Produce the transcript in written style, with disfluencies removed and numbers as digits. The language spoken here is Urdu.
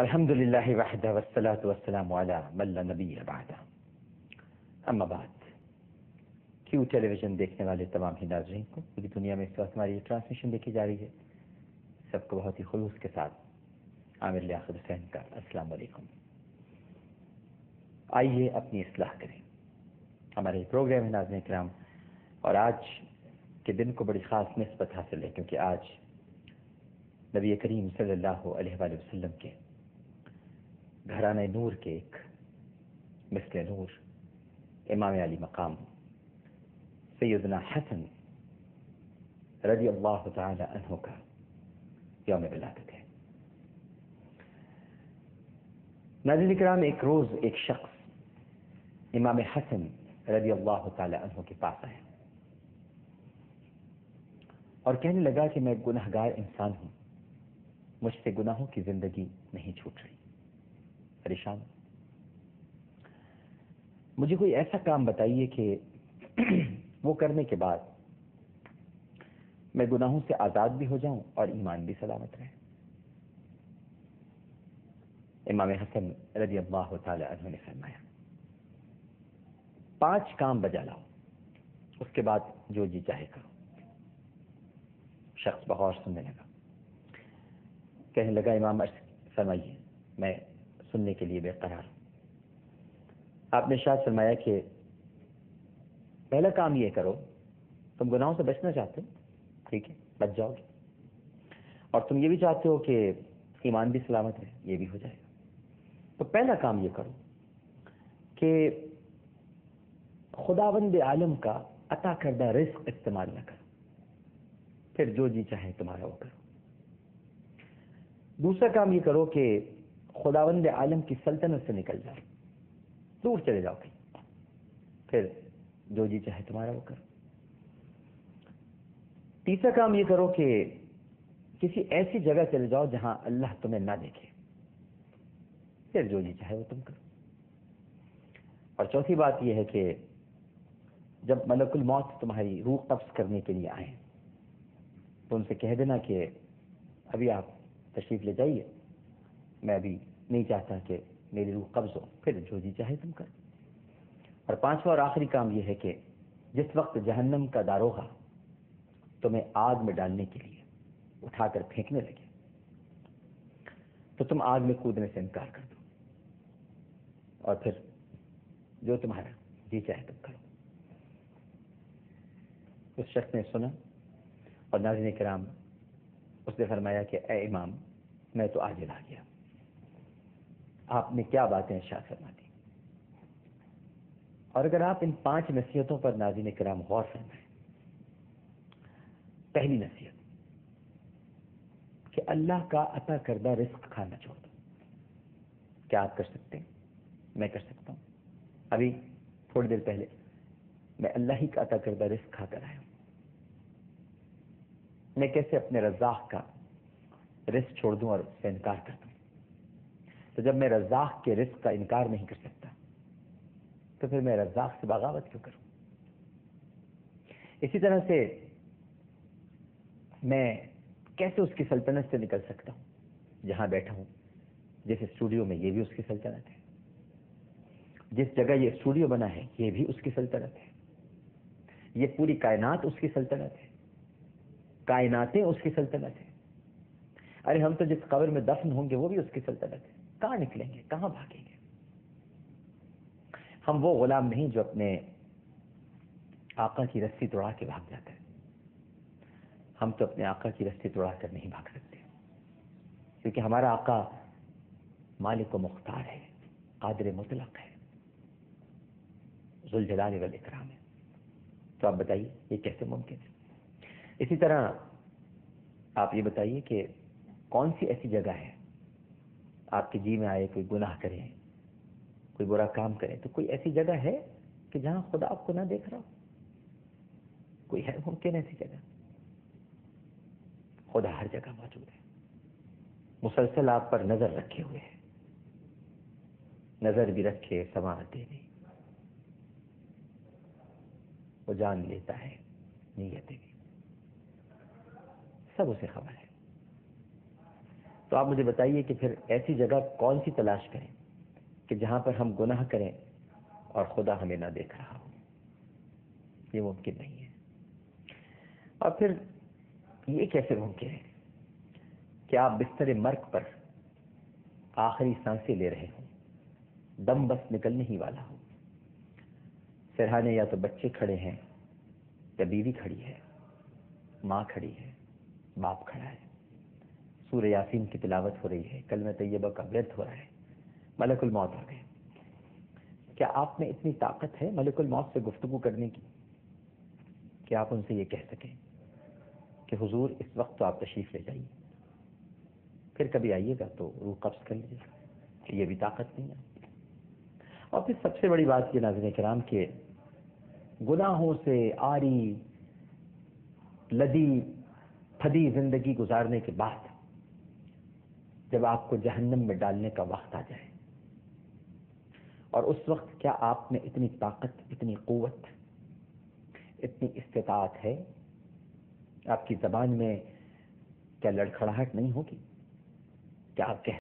الحمد للہ وحدہ والصلاة والسلام علی من لا نبی بعدہ، اما بعد۔ کیو ٹیلی ویژن دیکھنے والے تمام ہی ناظرین کو، پوری دنیا میں اس وقت ہماری یہ ٹرانسمیشن دیکھی جا رہی ہے، سب کو بہت ہی خلوص کے ساتھ عامر لیاقت حسین کا السلام علیکم۔ آئیے اپنی اصلاح کریں، ہمارے پروگرام ہے ناظرین کرام، اور آج کے دن کو بڑی خاص نسبت حاصل ہے، کیونکہ آج نبی کریم صلی اللہ علیہ وآلہ وسلم کے گھرانہ نور کے ایک مثل نور امام علی مقام سیدنا حسن رضی اللہ تعالی عنہ کا یوم ولادت ہے۔ ناظرین کرام، ایک روز ایک شخص امام حسن رضی اللہ تعالی عنہ کے پاس آیا اور کہنے لگا کہ میں گنہگار انسان ہوں، مجھ سے گناہوں کی زندگی نہیں چھوٹ رہی، پریشان ہوں، مجھے کوئی ایسا کام بتائیے کہ وہ کرنے کے بعد میں گناہوں سے آزاد بھی ہو جاؤں اور ایمان بھی سلامت رہے۔ امام حسن رضی اللہ تعالی عنہ نے فرمایا 5 کام بجا لاؤ، اس کے بعد جو جی چاہے کرو۔ شخص بغور سننے لگا، کہنے لگا امام فرمائیے، میں سننے کے لیے بے قرار ہوں۔ آپ نے ارشاد فرمایا کہ پہلا کام یہ کرو، تم گناہوں سے بچنا چاہتے ہو، ٹھیک ہے، بچ جاؤ گے، اور تم یہ بھی چاہتے ہو کہ ایمان بھی سلامت رہے، یہ بھی ہو جائے گا۔ تو پہلا کام یہ کرو کہ خداوند عالم کا عطا کردہ رزق استعمال نہ کرو، پھر جو جی چاہے تمہارا وہ کرو۔ دوسرا کام یہ کرو کہ خداوند عالم کی سلطنت سے نکل جاؤ، دور چلے جاؤ کہیں، پھر جو جی چاہے تمہارا وہ کرو۔ تیسرا کام یہ کرو کہ کسی ایسی جگہ چلے جاؤ جہاں اللہ تمہیں نہ دیکھے، پھر جو جی چاہے وہ تم کرو۔ اور چوتھی بات یہ ہے کہ جب ملک الموت تمہاری روح قبض کرنے کے لیے آئیں تو ان سے کہہ دینا کہ ابھی آپ تشریف لے جائیے، میں ابھی نہیں چاہتا کہ میری روح قبض ہو، پھر جو جی چاہے تم کرو۔ اور 5واں اور آخری کام یہ ہے کہ جس وقت جہنم کا داروغہ تمہیں آگ میں ڈالنے کے لیے اٹھا کر پھینکنے لگے تو تم آگ میں کودنے سے انکار کر دو، اور پھر جو تمہارا جی چاہے تم کرو۔ اس شخص نے سنا، اور ناظرین کرام، اس نے فرمایا کہ اے امام، میں تو عاجز آ گیا، آپ نے کیا باتیں ارشاد فرما دی۔ اور اگر آپ ان 5 نصیحتوں پر ناظرین کرام غور فرمائیں، پہلی نصیحت کہ اللہ کا عطا کردہ رزق کھانا چھوڑ دو۔ کیا آپ کر سکتے ہیں؟ میں کر سکتا ہوں۔ ابھی تھوڑی دیر پہلے میں اللہ ہی کا عطا کردہ رزق کھا کر آیا ہوں۔ میں کیسے اپنے رزاق کا رزق چھوڑ دوں اور اس سے انکار کر دوں؟ تو جب میں رزاق کے رزق کا انکار نہیں کر سکتا تو پھر میں رزاق سے بغاوت کیوں کروں؟ اسی طرح سے میں کیسے اس کی سلطنت سے نکل سکتا ہوں؟ جہاں بیٹھا ہوں، جس اسٹوڈیو میں، یہ بھی اس کی سلطنت ہے، جس جگہ یہ اسٹوڈیو بنا ہے یہ بھی اس کی سلطنت ہے، یہ پوری کائنات اس کی سلطنت ہے، کائناتیں اس کی سلطنت ہے۔ ارے ہم تو جس قبر میں دفن ہوں گے وہ بھی اس کی سلطنت ہے، کہاں نکلیں گے، کہاں بھاگیں گے؟ ہم وہ غلام نہیں جو اپنے آقا کی رسی توڑا کے بھاگ جاتا ہے، ہم تو اپنے آقا کی رسی توڑا کر نہیں بھاگ سکتے، کیونکہ ہمارا آقا مالک و مختار ہے، قادر مطلق ہے، ذوالجلال والاکرام ہے۔ تو آپ بتائیے یہ کیسے ممکن ہے؟ اسی طرح آپ یہ بتائیے کہ کون سی ایسی جگہ ہے آپ کے جی میں آئے کوئی گناہ کریں، کوئی برا کام کریں، تو کوئی ایسی جگہ ہے کہ جہاں خدا آپ کو نہ دیکھ رہا ہو؟ کوئی ہے ممکن ایسی جگہ؟ خدا ہر جگہ موجود ہے، مسلسل آپ پر نظر رکھے ہوئے ہے، نظر بھی رکھے سماعت دے نہیں، وہ جان لیتا ہے نیتیں بھی، سب اسے خبر ہے۔ تو آپ مجھے بتائیے کہ پھر ایسی جگہ کون سی تلاش کریں کہ جہاں پر ہم گناہ کریں اور خدا ہمیں نہ دیکھ رہا ہو؟ یہ ممکن نہیں ہے۔ اور پھر یہ کیسے ممکن ہے کہ آپ بستر مرگ پر آخری سانسیں لے رہے ہوں، دم بس نکلنے ہی والا ہو، سرہانے یا تو بچے کھڑے ہیں، یا بیوی کھڑی ہے، ماں کھڑی ہے، باپ کھڑا ہے، سورہ یاسین کی تلاوت ہو رہی ہے، کلمہ طیبہ کا ورد ہو رہا ہے، ملک الموت آ گئے۔ کیا آپ میں اتنی طاقت ہے ملک الموت سے گفتگو کرنے کی کہ آپ ان سے یہ کہہ سکیں کہ حضور اس وقت تو آپ تشریف لے جائیے، پھر کبھی آئیے گا تو روح قبض کر لیجیے گا؟ کہ یہ بھی طاقت نہیں ہے۔ اور پھر سب سے بڑی بات یہ ناظرین کرام کہ گناہوں سے آری لدی پھدی زندگی گزارنے کے بعد جب آپ کو جہنم میں ڈالنے کا وقت آ جائے، اور اس وقت کیا آپ میں اتنی طاقت، اتنی قوت، اتنی استطاعت ہے؟ آپ کی زبان میں کیا لڑکھڑاہٹ نہیں ہوگی؟ کیا آپ کہہ